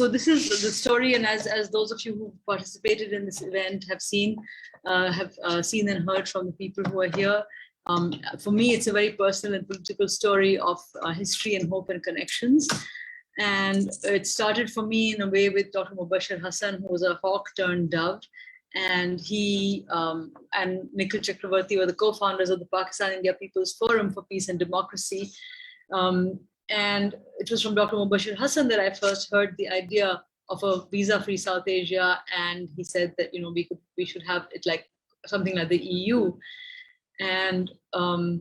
So this is the story, and as those of you who participated in this event have seen and heard from the people who are here, for me, it's a very personal and political story of history and hope and connections. And it started for me in a way with Dr. Mubashir Hassan, who was a hawk turned dove. And he and Nikhil Chakravarti were the co-founders of the Pakistan India People's Forum for Peace and Democracy. And it was from Dr. Mubashir Hassan that I first heard the idea of a visa-free South Asia. And he said that, you know, we should have it like something like the EU. And then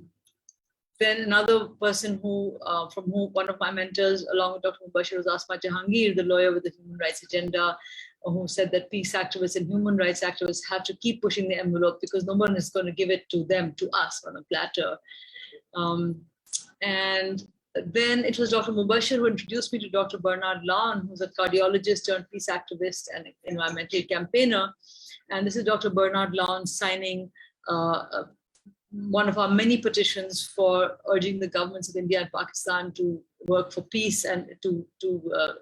another person from whom one of my mentors, along with Dr. Mubashir, was Asma Jahangir, the lawyer with the human rights agenda, who said that peace activists and human rights activists have to keep pushing the envelope because no one is going to give it to them, to us, on a platter. And then it was Dr. Mubashir who introduced me to Dr. Bernard Lawn, who's a cardiologist turned peace activist and environmental campaigner. And this is Dr. Bernard Lawn signing one of our many petitions for urging the governments of India and Pakistan to work for peace and to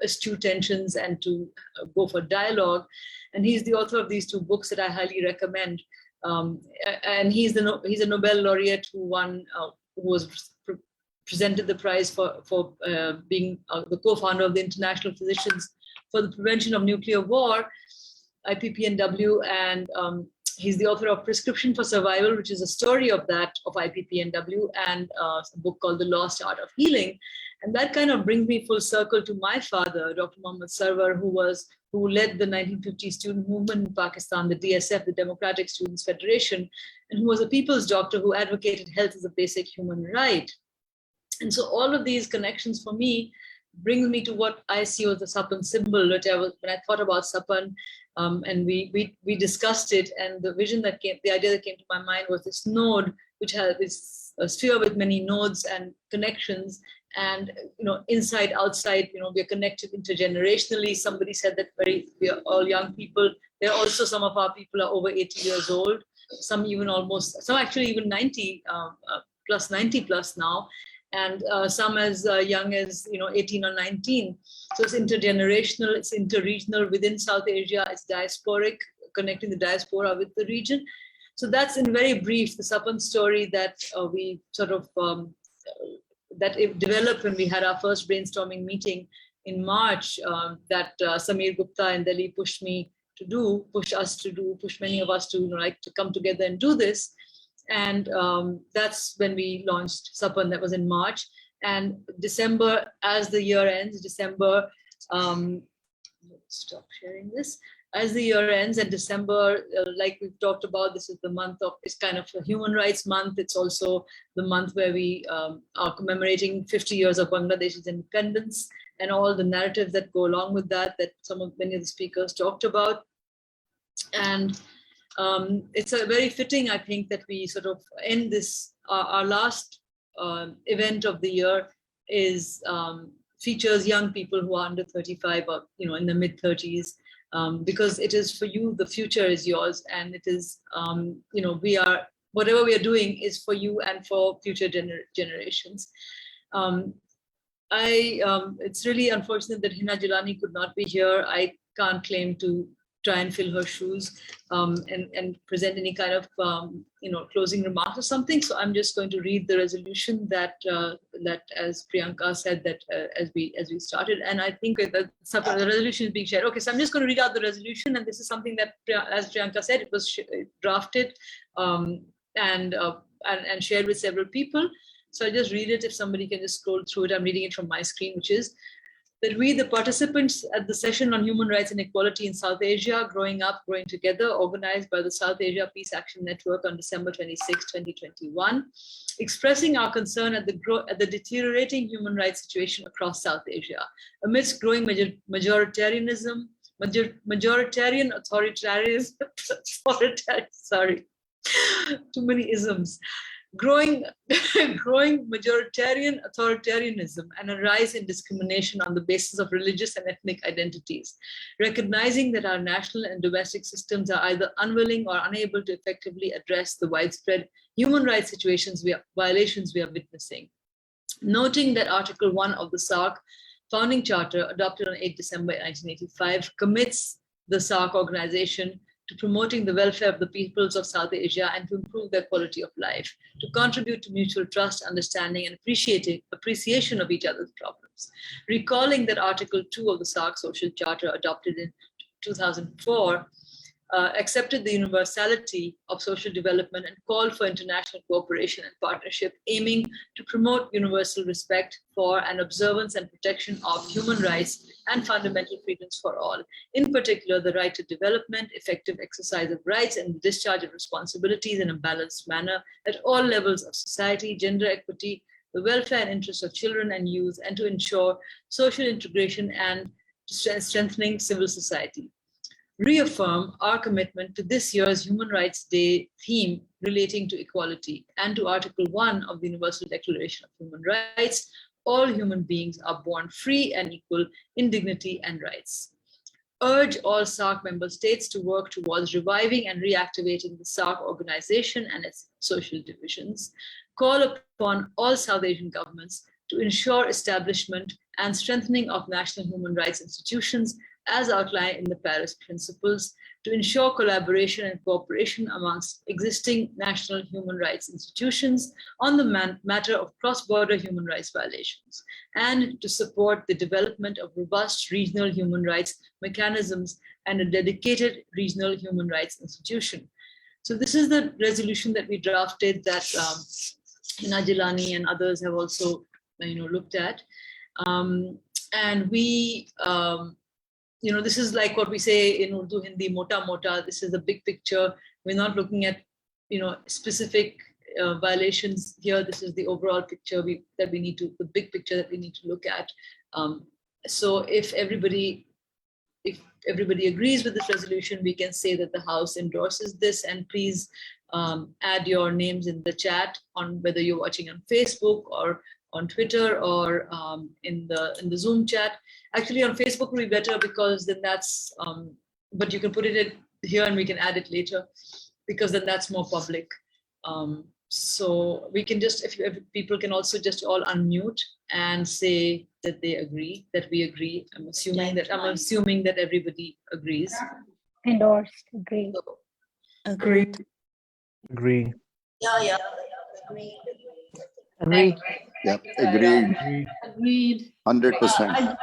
eschew tensions and to go for dialogue. And he's the author of these two books that I highly recommend. And he's a Nobel laureate who won, who was presented the prize for being the co-founder of the International Physicians for the Prevention of Nuclear War, IPPNW, and he's the author of Prescription for Survival, which is a story of IPPNW, and a book called The Lost Art of Healing. And that kind of brings me full circle to my father, Dr. Beena Sarwar, who led the 1950 student movement in Pakistan, the DSF, the Democratic Students Federation, and who was a people's doctor who advocated health as a basic human right. And so all of these connections for me bring me to what I see as the Sapan symbol. When I thought about Sapan, and we discussed it, and the idea that came to my mind was this node, which has this sphere with many nodes and connections, and inside, outside, we're connected intergenerationally. Somebody said that we are all young people. There are also some of our people are over 80 years old, some actually even 90 plus now. And some as young as 18 or 19. So it's intergenerational, it's interregional within South Asia, it's diasporic, connecting the diaspora with the region. So that's in very brief the Sapan story that we sort of that it developed when we had our first brainstorming meeting in March, that Samir Gupta in Delhi pushed many of us to to come together and do this. And that's when we launched Sapan. That was in March. And December, as the year ends, stop sharing this. As the year ends, and December, like we've talked about, this is the month of, it's kind of a human rights month. It's also the month where we are commemorating 50 years of Bangladesh's independence and all the narratives that go along with that many of the speakers talked about. And it's a very fitting, I think, that we sort of end this. Our last event of the year features young people who are under 35 or in the mid 30s, because it is for you. The future is yours, and it is whatever we are doing is for you and for future generations. It's really unfortunate that Hina Jilani could not be here. I can't claim to try and fill her shoes and present any kind of closing remarks or something. So I'm just going to read the resolution that as Priyanka said, that as we started, and I think that the resolution is being shared. Okay, so I'm just going to read out the resolution, and this is something that, as Priyanka said, it was drafted and shared with several people. So I just read it. If somebody can just scroll through it, I'm reading it from my screen, which is that we, the participants at the session on human rights and equality in South Asia, growing up, growing together, organized by the South Asia Peace Action Network on December 26, 2021, expressing our concern at the deteriorating human rights situation across South Asia, amidst growing majoritarian authoritarianism, sorry, too many isms. Growing majoritarian authoritarianism and a rise in discrimination on the basis of religious and ethnic identities, recognizing that our national and domestic systems are either unwilling or unable to effectively address the widespread human rights violations we are witnessing. Noting that Article 1 of the SARC founding charter, adopted on 8 December 1985, commits the SAARC organization to promoting the welfare of the peoples of South Asia and to improve their quality of life, to contribute to mutual trust, understanding, and appreciation of each other's problems. Recalling that Article 2 of the SAARC Social Charter, adopted in 2004, accepted the universality of social development and called for international cooperation and partnership aiming to promote universal respect for and observance and protection of human rights and fundamental freedoms for all. In particular, the right to development, effective exercise of rights, and the discharge of responsibilities in a balanced manner at all levels of society, gender equity, the welfare and interests of children and youth, and to ensure social integration and strengthening civil society. Reaffirm our commitment to this year's Human Rights Day theme relating to equality and to Article 1 of the Universal Declaration of Human Rights. All human beings are born free and equal in dignity and rights. Urge all SAARC member states to work towards reviving and reactivating the SAARC organization and its social divisions. Call upon all South Asian governments to ensure establishment and strengthening of national human rights institutions as outlined in the Paris Principles, to ensure collaboration and cooperation amongst existing national human rights institutions on the matter of cross-border human rights violations, and to support the development of robust regional human rights mechanisms and a dedicated regional human rights institution. So this is the resolution that we drafted that Hina Jilani and others have also looked at. And we, this is like what we say in Urdu, Hindi, mota mota. This is the big picture. We're not looking at, specific violations here. This is the overall picture the big picture that we need to look at. So if everybody agrees with this resolution, we can say that the House endorses this. And please add your names in the chat on whether you're watching on Facebook or on Twitter or in the Zoom chat. Actually, on Facebook will be better because then that's, but you can put it in here and we can add it later because then that's more public. So we can just, if people can also just all unmute and say that they agree, that we agree. I'm assuming that everybody agrees. Endorsed, agree. So, Agreed. Agree. Yeah. Agreed. Yep, agreed. Agreed. Agreed. 100%.